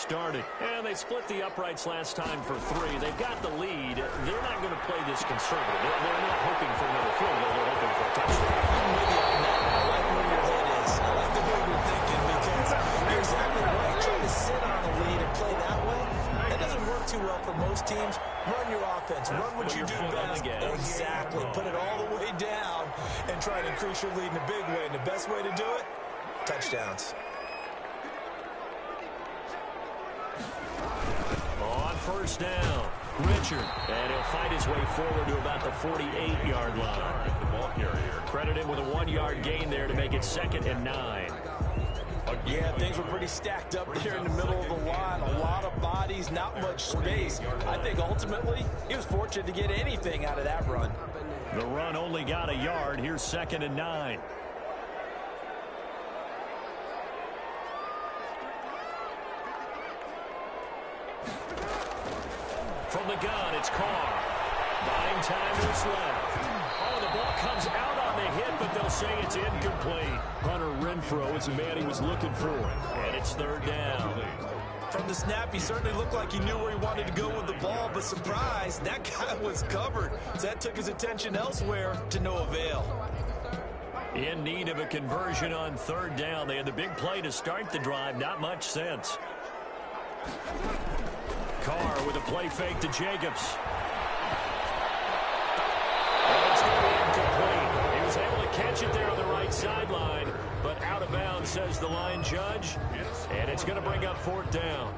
started. And they split the uprights last time for 3. They've got the lead. They're not going to play this conservative. They're not hoping for another field goal. They're hoping for a touchdown. I'm with you on that. I like where your head is. I like the way you're thinking because you're exactly right. Trying to sit on a lead and play that way, that doesn't work too well for most teams. Run your offense. Run what you do best. Exactly. Put it all the way down and try to increase your lead in a big way. And the best way to do it, touchdowns. On first down, Richard. And he'll fight his way forward to about the 48-yard line. Credit him with a 1-yard gain there to make it 2nd and 9. Yeah, things were pretty stacked up there in the middle of the line. A lot of bodies, not much space. I think ultimately he was fortunate to get anything out of that run. The run only got a yard. Here's 2nd and 9. From the gun, it's Carr. Buying time to his left. Oh, the ball comes out on the hit, but they'll say it's incomplete. Hunter Renfrow is the man he was looking for. And it's 3rd down. From the snap, he certainly looked like he knew where he wanted to go with the ball, but surprise, that guy was covered. So that took his attention elsewhere to no avail. In need of a conversion on 3rd down. They had the big play to start the drive. Not much sense. Carr with a play fake to Jacobs. And it's going to be incomplete. He was able to catch it there on the right sideline, but out of bounds, says the line judge. And it's going to bring up 4th down.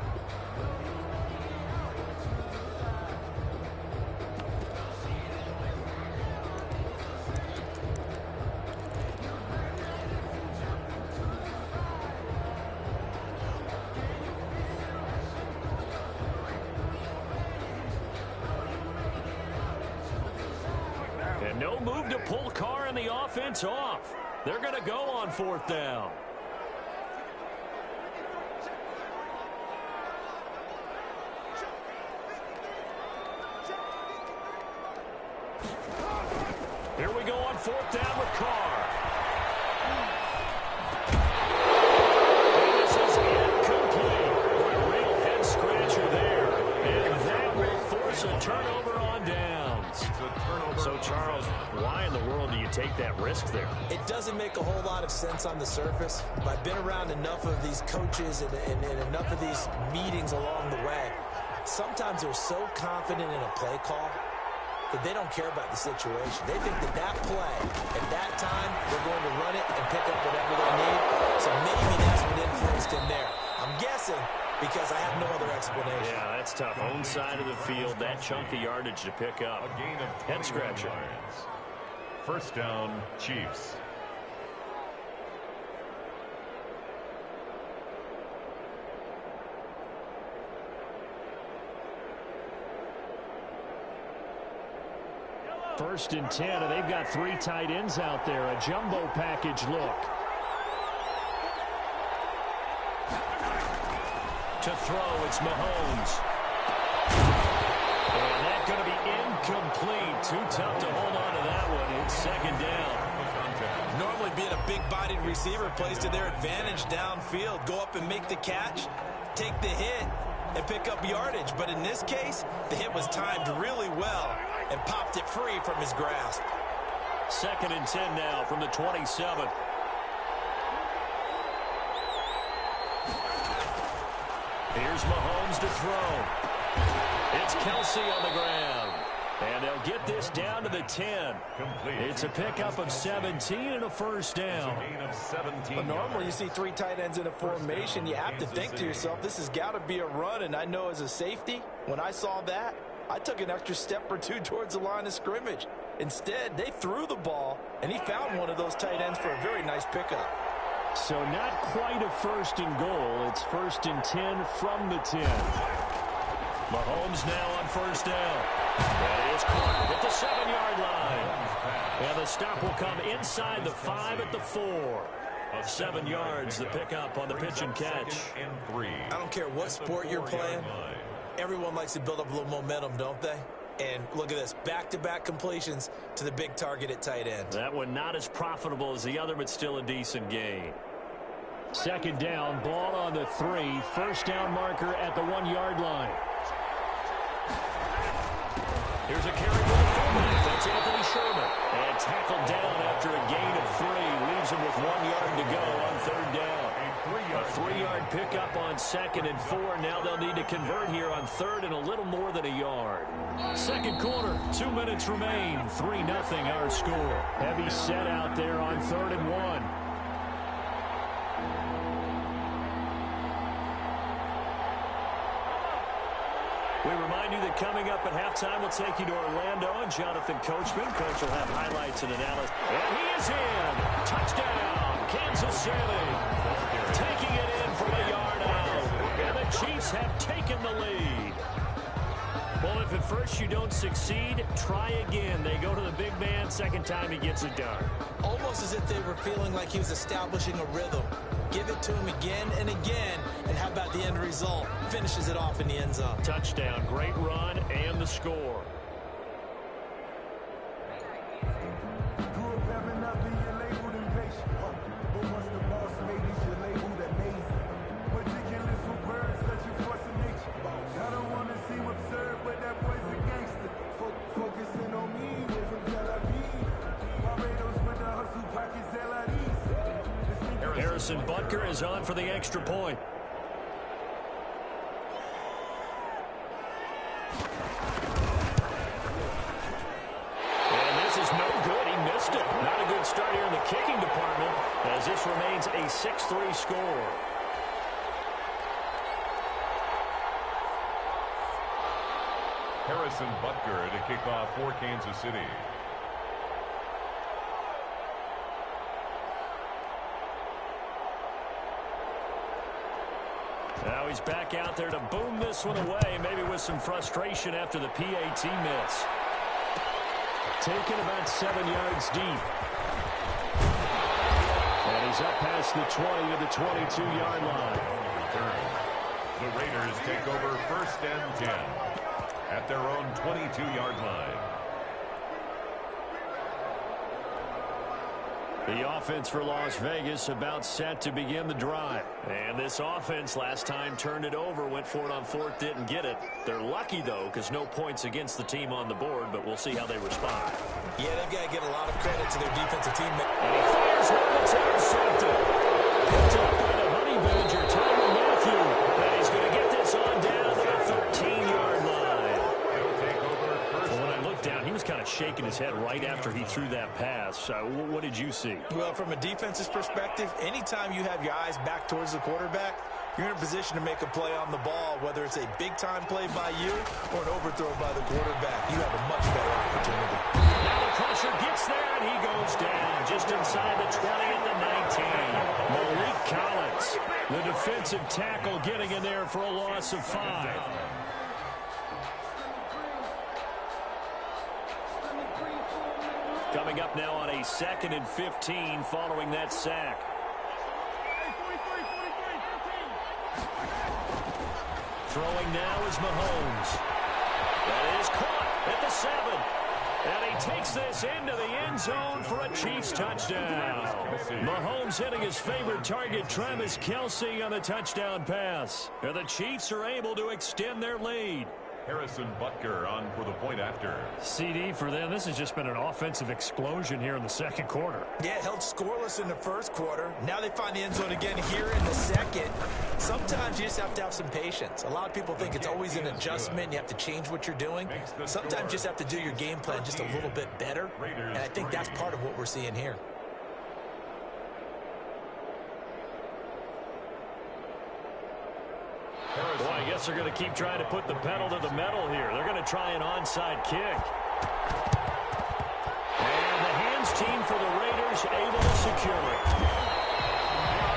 And no move to pull Carr and the offense off. They're going to go on 4th down. Here we go on 4th down with Carr. This is incomplete. A real head scratcher there. And that will force a turnover on downs. So, Charles, why in the world do you take that risk there? It doesn't make a whole lot of sense on the surface. But I've been around enough of these coaches and enough of these meetings along the way. Sometimes they're so confident in a play call that they don't care about the situation. They think that that play, at that time, they're going to run it and pick up whatever they need. So maybe that's what influenced him there. I'm guessing because I have no other explanation. Yeah, that's tough. Own side of the field, that chunk of yardage to pick up. A gain of head scratcher. 1st down, Chiefs. First and 10, and they've got 3 tight ends out there. A jumbo package look. To throw, it's Mahomes. And that's going to be incomplete. Too tough to hold on to that one. It's 2nd down. Normally being a big-bodied receiver plays to their advantage downfield. Go up and make the catch, take the hit, and pick up yardage. But in this case, the hit was timed really well and popped it free from his grasp. 2nd and 10 now from the 27. Here's Mahomes to throw. It's Kelsey on the ground. And they'll get this down to the 10. It's a pickup of 17 and a 1st down. Well, normally you see 3 tight ends in a formation. You have to think to yourself, this has got to be a run. And I know as a safety, when I saw that, I took an extra step or 2 towards the line of scrimmage. Instead, they threw the ball, and he found one of those tight ends for a very nice pickup. So not quite a 1st and goal. It's 1st and 10 from the 10. Mahomes now on 1st down. That is caught at the 7-yard line. And the stop will come inside the 5 at the 4. 7 yards, the pickup on the pitch and catch. I don't care what sport you're playing. Everyone likes to build up a little momentum, don't they? And look at this, back-to-back completions to the big target at tight end. That one not as profitable as the other, but still a decent gain. Second down, ball on the 3. First down marker at the 1-yard line. Here's a carry for the fullback. That's Anthony Sherman. And tackled down after a gain of 3. Leaves him with 1 yard to go on third down. A 3-yard pickup on 2nd and 4. Now they'll need to convert here on 3rd and a little more than a yard. Second quarter, 2 minutes remain. 3-0 our score. Heavy set out there on 3rd and 1. We remind you that coming up at halftime, we'll take you to Orlando, and Jonathan Coachman. Coach will have highlights and analysis. And he is in. Touchdown, Kansas City. Taking it in from a yard out. And the Chiefs have taken the lead. Well, if at first you don't succeed, try again. They go to the big man. Second time he gets it done. Almost as if they were feeling like he was establishing a rhythm. Give it to him again and again, and how about the end result? Finishes it off in the end zone. Touchdown, great run, and the score. Harrison Butker is on for the extra point. And this is no good. He missed it. Not a good start here in the kicking department, as this remains a 6-3 score. Harrison Butker to kick off for Kansas City. Now he's back out there to boom this one away, maybe with some frustration after the PAT miss. Taken about 7 yards deep. And he's up past the 20 to the 22-yard line. Return. The Raiders take over 1st and 10 at their own 22-yard line. The offense for Las Vegas about set to begin the drive. And this offense last time turned it over, went for it on 4th, didn't get it. They're lucky, though, because no points against the team on the board, but we'll see how they respond. Yeah, they've got to give a lot of credit to their defensive teammate. And he fires one that's intercepted. Picked up by the honey badger, Tyrann Mathieu. And he's going to get this on down to the 13-yard line. He'll take over first. When I looked down, he was kind of shaking his head right after he threw that pass. What did you see? Well, from a defense's perspective, anytime you have your eyes back towards the quarterback, you're in a position to make a play on the ball, whether it's a big-time play by you or an overthrow by the quarterback. You have a much better opportunity. Now the pressure gets there, and he goes down just inside the 20 at the 19. Malik Collins, the defensive tackle, getting in there for a loss of 5. Coming up now on a 2nd and 15 following that sack. Throwing now is Mahomes. That is caught at the 7. And he takes this into the end zone for a Chiefs touchdown. Mahomes hitting his favorite target, Travis Kelce, on the touchdown pass. And the Chiefs are able to extend their lead. Harrison Butker on for the point after. CD for them. This has just been an offensive explosion here in the second quarter. Yeah, held scoreless in the first quarter. Now they find the end zone again here in the second. Sometimes you just have to have some patience. A lot of people think it's always an adjustment. You have to change what you're doing. Sometimes you just have to do your game plan just a little bit better. And I think that's part of what we're seeing here. Boy, I guess they're going to keep trying to put the pedal to the metal here. They're going to try an onside kick. And the hands team for the Raiders able to secure it.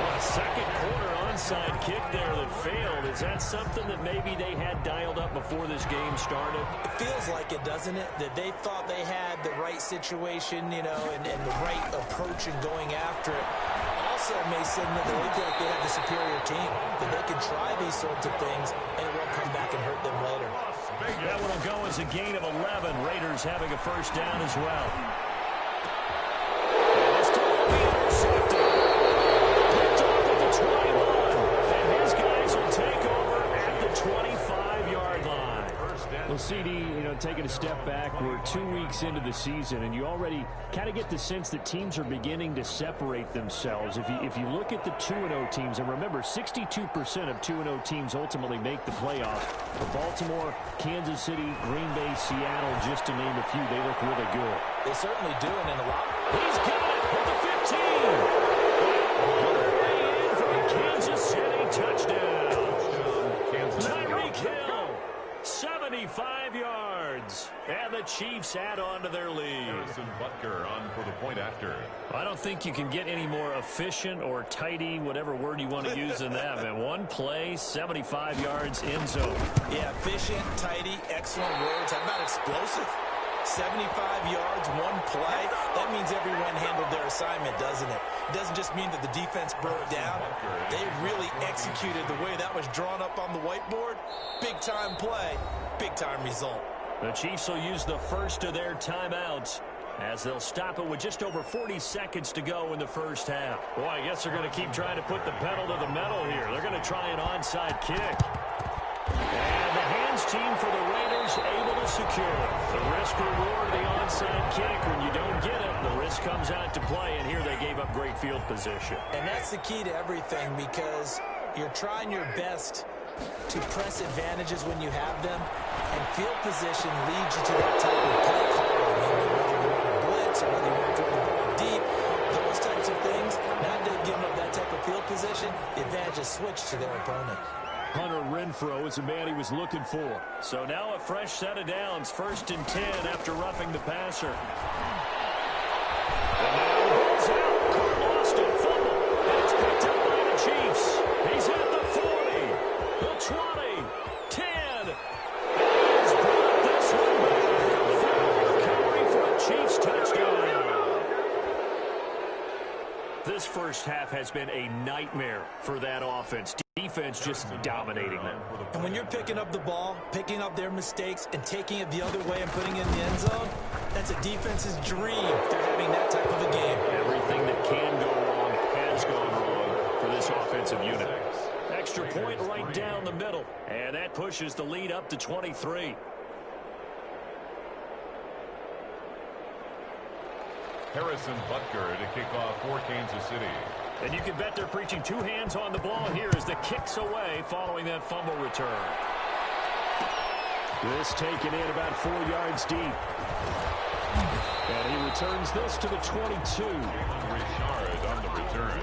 Well, a second quarter onside kick there that failed. Is that something that maybe they had dialed up before this game started? It feels like it, doesn't it? That they thought they had the right situation, you know, and the right approach in going after it. Also may signal that they feel like they have the superior team, that they can try these sorts of things and it won't come back and hurt them later. That one will go as a gain of 11. Raiders having a first down as well. And this time will be intercepted. Picked off at the 20. Well, CD, taking a step back, we're 2 weeks into the season, and you already kind of get the sense that teams are beginning to separate themselves. If you look at the 2-0 teams, and remember, 62% of 2-0 teams ultimately make the playoffs. For Baltimore, Kansas City, Green Bay, Seattle, just to name a few, they look really good. They certainly do, and in a lot. He's got it at the 15. For a Kansas City touchdown. Tyreek Hill, 75 yards. And the Chiefs add on to their lead. Harrison Butker on for the point after. I don't think you can get any more efficient or tidy, whatever word you want to use in that, man. One play, 75 yards, end zone. Yeah, efficient, tidy, excellent words. How about explosive? 75 yards, one play. That means everyone handled their assignment, doesn't it? It doesn't just mean that the defense broke down. They really executed the way that was drawn up on the whiteboard. Big-time play, big-time result. The Chiefs will use the first of their timeouts as they'll stop it with just over 40 seconds to go in the first half. Boy, I guess they're going to keep trying to put the pedal to the metal here. They're going to try an onside kick. And the hands team for the Raiders able to secure it. The risk-reward of the onside kick. When you don't get it, the risk comes out to play, and here they gave up great field position. And that's the key to everything, because you're trying your best to press advantages when you have them, and field position leads you to that type of play calling. Whether you want to blitz or whether you want to throw the ball deep, those types of things. Now they've given up that type of field position, the advantage is switched to their opponent. Hunter Renfrow is the man he was looking for. So now a fresh set of downs, 1st and 10 after roughing the passer. And now the ball's out. Caught lost it, fumble, and it's picked up by the Chiefs. He's at the 40, the 20, 10. He's brought this one back. Recovery for a Chiefs touchdown. This first half has been a nightmare for that offense. Defense just dominating them. And when you're picking up the ball, picking up their mistakes, and taking it the other way and putting it in the end zone, that's a defense's dream. They're having that type of a game. Everything that can go wrong has gone wrong for this offensive unit. Extra point right down the middle, and that pushes the lead up to 23. Harrison Butker to kick off for Kansas City. And you can bet they're preaching two hands on the ball here as the kick's away following that fumble return. This taken in about 4 yards deep. And he returns this to the 22. Richard on the return.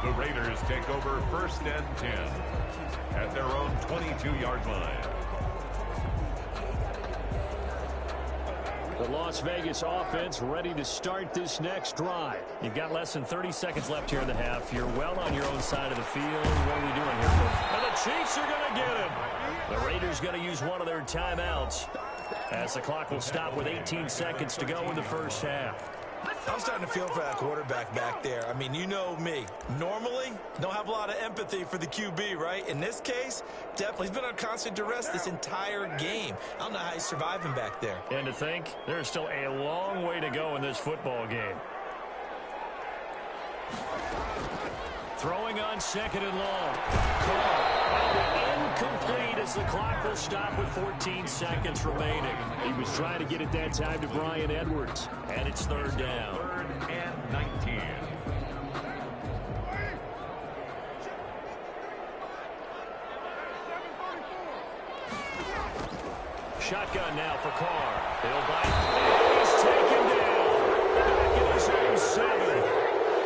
The Raiders take over 1st and 10 at their own 22-yard line. The Las Vegas offense ready to start this next drive. You've got less than 30 seconds left here in the half. You're well on your own side of the field. What are we doing here? And the Chiefs are going to get him. The Raiders going to use one of their timeouts as the clock will stop with 18 seconds to go in the first half. I'm starting to feel for that quarterback back there. I mean, you know me. Normally, don't have a lot of empathy for the QB, right? In this case, definitely. He's been on constant duress this entire game. I don't know how he's surviving back there. And to think, there's still a long way to go in this football game. Throwing on 2nd and long. Incomplete as the clock will stop with 14 seconds remaining. He was trying to get it that time to Bryan Edwards. And it's 3rd down. 3rd and 19. Shotgun now for Carr. They'll bite. He's taken down. Back in his own 7.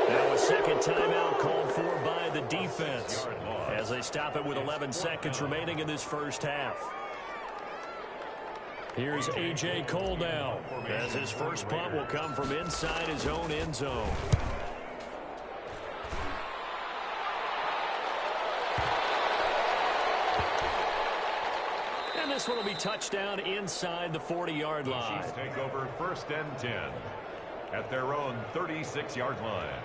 Now a second timeout called for by the defense as they stop it with 11 seconds remaining in this first half. Here's A.J. Cole now as his first punt will come from inside his own end zone. And this one will be touchdown inside the 40-yard line. The Chiefs take over 1st and 10 at their own 36-yard line.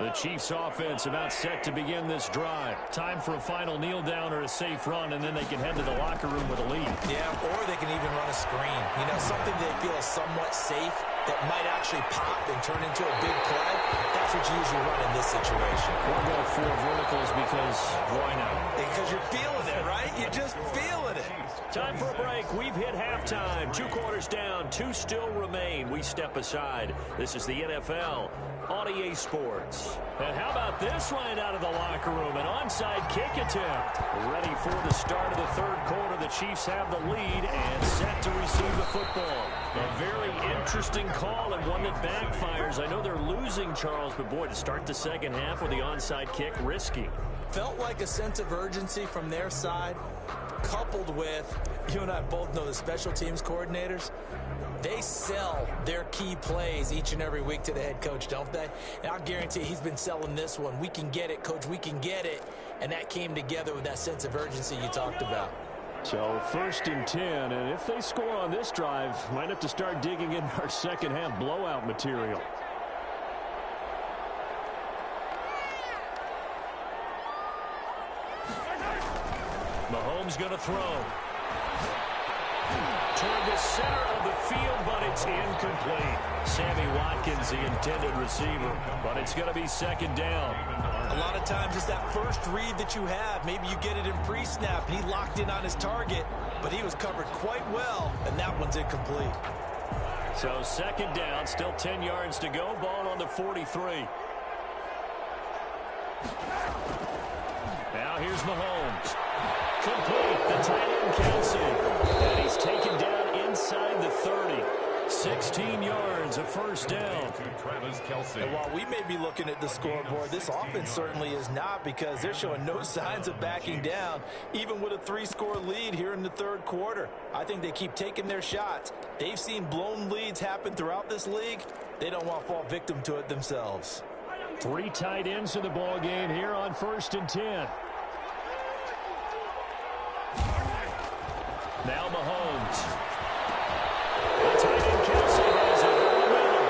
The Chiefs offense about set to begin this drive. Time for a final kneel down or a safe run, and then they can head to the locker room with a lead. Yeah, or they can even run a screen. You know, something they feel is somewhat safe that might actually pop and turn into a big play, that's what you usually run in this situation. We'll go 4 verticals because why not? Because you're feeling it, right? You're just feeling it. Time for a break. We've hit halftime. 2 quarters down. 2 still remain. We step aside. This is the NFL on EA Sports. And how about this right out of the locker room? An onside kick attempt. Ready for the start of the third quarter. The Chiefs have the lead and set to receive the football. A very interesting call and one that backfires. I know they're losing, Charles, but boy, to start the second half with the onside kick, risky. Felt like a sense of urgency from their side, coupled with, you and I both know the special teams coordinators, they sell their key plays each and every week to the head coach, don't they? And I'll guarantee he's been selling this one. We can get it, coach, we can get it. And that came together with that sense of urgency you talked about. So 1st and 10, and if they score on this drive, might have to start digging in our second half blowout material. Mahomes going to throw. Toward the center of the field, but it's incomplete. Sammy Watkins, the intended receiver, but it's going to be second down. A lot of times it's that first read that you have. Maybe you get it in pre-snap, and he locked in on his target, but he was covered quite well, and that one's incomplete. So second down, still 10 yards to go. Ball on the 43. Now here's Mahomes. Complete. The tight end Kelsey. And he's taken down inside the 30. 16 yards, a first down. Travis Kelce. And while we may be looking at the scoreboard, this offense certainly is not, because they're showing no signs of backing down, even with a 3-score lead here in the third quarter. I think they keep taking their shots. They've seen blown leads happen throughout this league. They don't want to fall victim to it themselves. 3 tight ends in the ball game here on 1st and 10. Now Mahomes. The tight end Kelsey has it over the middle.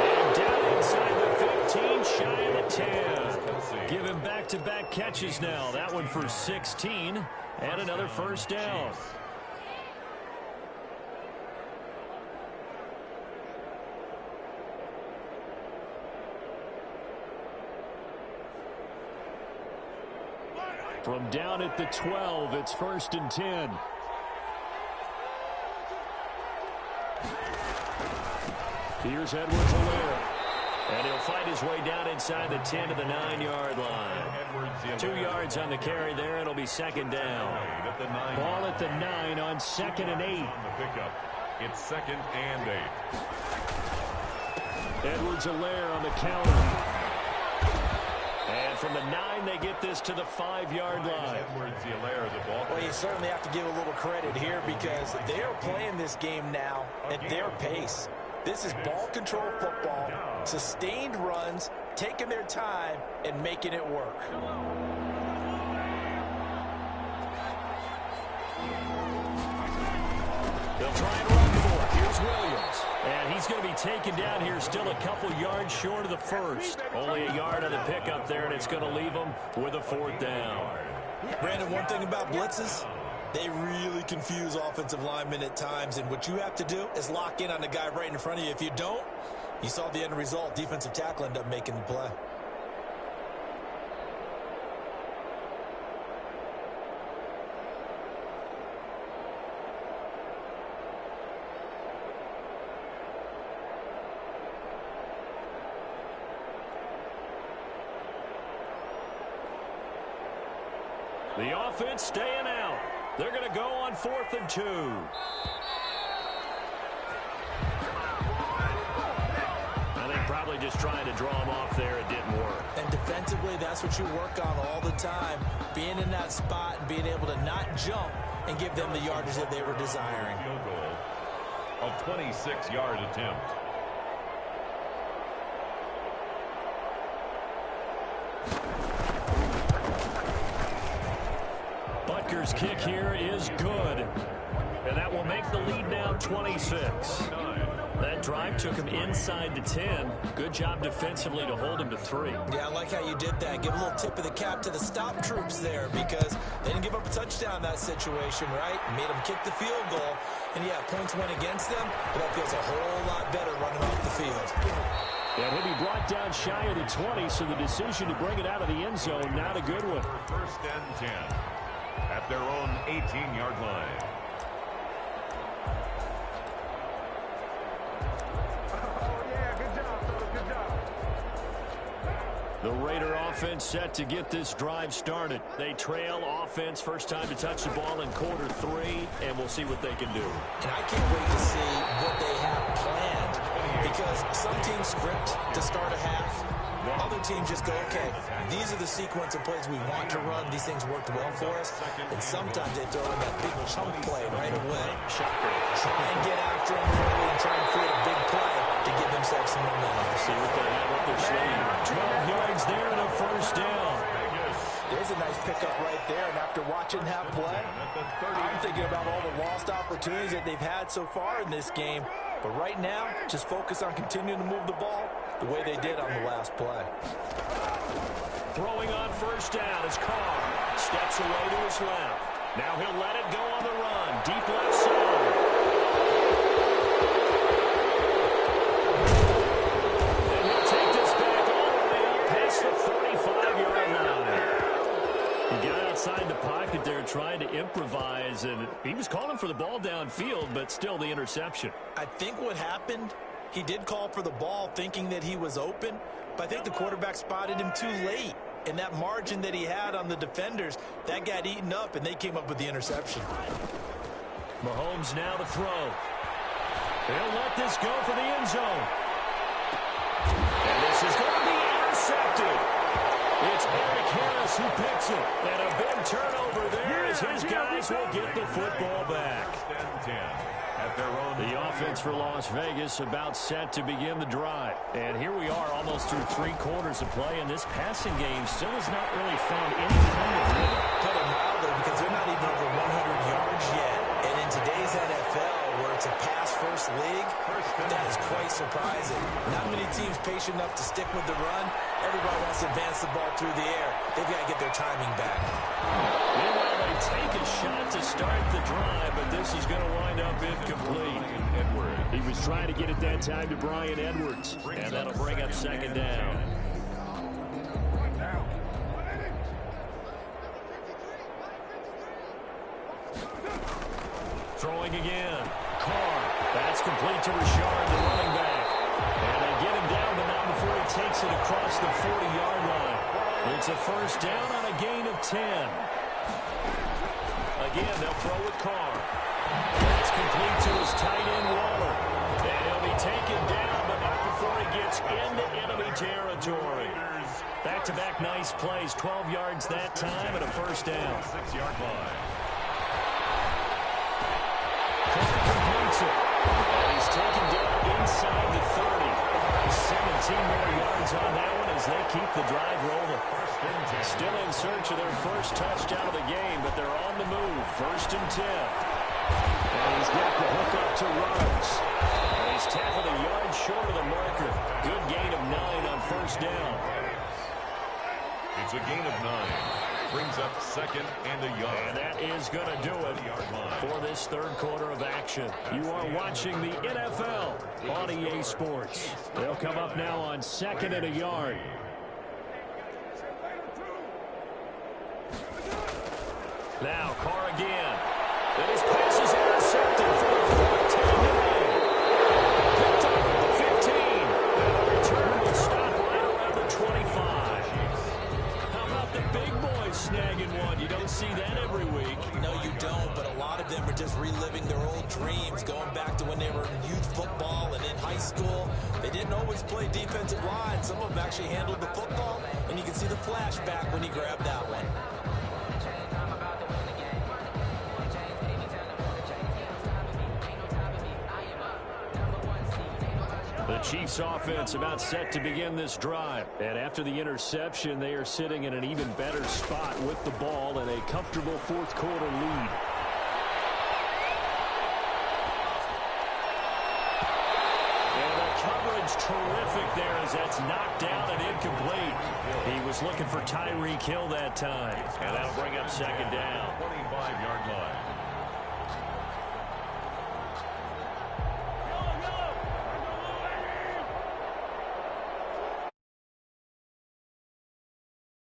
And down inside the 15, shy of the 10. Give him back-to-back catches now. That one for 16 and another first down. From down at the 12, it's 1st and 10. Here's Edwards-Helaire. And he'll fight his way down inside the 10 to the 9-yard line. 2 yards on the carry there. It'll be second down. Ball at the 9 on 2nd and 8. It's 2nd and 8. Edwards-Helaire on the counter. And from the 9, they get this to the 5-yard line. Well, you certainly have to give a little credit here, because they are playing this game now at their pace. This is ball control football, sustained runs, taking their time, and making it work. They'll try and run for it. Here's Williams. And he's going to be taken down here, still a couple yards short of the first. Only a yard on the pickup there, and it's going to leave him with a 4th down. Brandon, one thing about blitzes, they really confuse offensive linemen at times, and what you have to do is lock in on the guy right in front of you. If you don't, you saw the end result. Defensive tackle ended up making the play. The offense staying out. They're going to go on 4th and 2. I think probably just trying to draw him off there. It didn't work. And defensively, that's what you work on all the time. Being in that spot and being able to not jump and give them the yardage that they were desiring. Field goal, a 26-yard attempt. Butker's kick here is good. And that will make the lead now 26. That drive took him inside the 10. Good job defensively to hold him to 3. Yeah, I like how you did that. Give a little tip of the cap to the stop troops there because they didn't give up a touchdown in that situation, right? Made them kick the field goal. And, yeah, points went against them, but that feels a whole lot better running off the field. And he'll be brought down shy of the 20, so the decision to bring it out of the end zone, not a good one. First and 10 at their own 18-yard line. The Raider offense set to get this drive started. They trail offense, first time to touch the ball in quarter 3, and we'll see what they can do. And I can't wait to see what they have planned because some teams script to start a half. Other teams just go, okay, these are the sequence of plays we want to run. These things worked well for us. And sometimes they throw in that big chunk play right away. Try and get after them early and try and create a big play to give themselves some momentum. See what they have up their sleeve. 12 yards there and a first down. There's a nice pickup right there. And after watching that play, I'm thinking about all the lost opportunities that they've had so far in this game. But right now, just focus on continuing to move the ball the way they did on the last play. Throwing on first down is Carr. Steps away to his left. Now he'll let it go on the run. Deep left side. And he'll take this back all the way past the 45-yard line. He got outside the pocket there trying to improvise, and he was calling for the ball downfield, but still the interception. I think what happened, he did call for the ball thinking that he was open, but I think the quarterback spotted him too late. And that margin that he had on the defenders, that got eaten up, and they came up with the interception. Mahomes now to throw. He'll let this go for the end zone. And this is going to be intercepted. It's Eric Harris who picks it. And a big turnover there as his guys will get the football back. The offense for Las Vegas about set to begin the drive. And here we are almost through 3 quarters of play, and this passing game still has not really found any kind of rhythm. Put it mildly, because they're not even over 100 yards yet. And in today's NFL, where it's a pass-first league, that is quite surprising. Not many teams patient enough to stick with the run. Everybody wants to advance the ball through the air. They've got to get their timing back. Meanwhile, they take a shot to start the drive, but this is going to wind up incomplete. He was trying to get it that time to Bryan Edwards, and that'll bring up second down. Throwing again. Carr. That's complete to Richard, the running back. And they get him down, but not before he takes it across the 40-yard line. It's a first down on a gain of 10. Again, they'll throw with Carr. That's complete to his tight end, Waller. And he'll be taken down, but not before he gets into enemy territory. Back-to-back nice plays. 12 yards that time and a first down. 6-yard line. Carr completes it. And he's taken down inside the 30. 17 more yards on that one as they keep the drive rolling. Still in search of their first touchdown of the game, but they're on the move. First and 10. And he's got the hook up to Ruggs. And he's tackled a yard short of the marker. Good gain of 9 on first down. It's a gain of 9. Brings up second and a yard. And that is going to do it for this third quarter of action. You are watching the NFL on EA Sports. They'll come up now on second and a yard. Now Carr again. And his pass is intercepted for the 14. Picked up at the 15. And the return will stop right around the 25. How about the big boys snagging one? You don't see that every week. No, you don't, but a lot of them are just reliving their old dreams, going back to when they were in youth football and in high school. They didn't always play defensive line. Some of them actually handled the football, and you can see the flashback when he grabbed that one. The Chiefs offense about set to begin this drive. And after the interception, they are sitting in an even better spot with the ball and a comfortable fourth quarter lead. was terrific there as that's knocked down and incomplete. He was looking for Tyreek Hill that time. And that'll bring up second down. 25-yard line.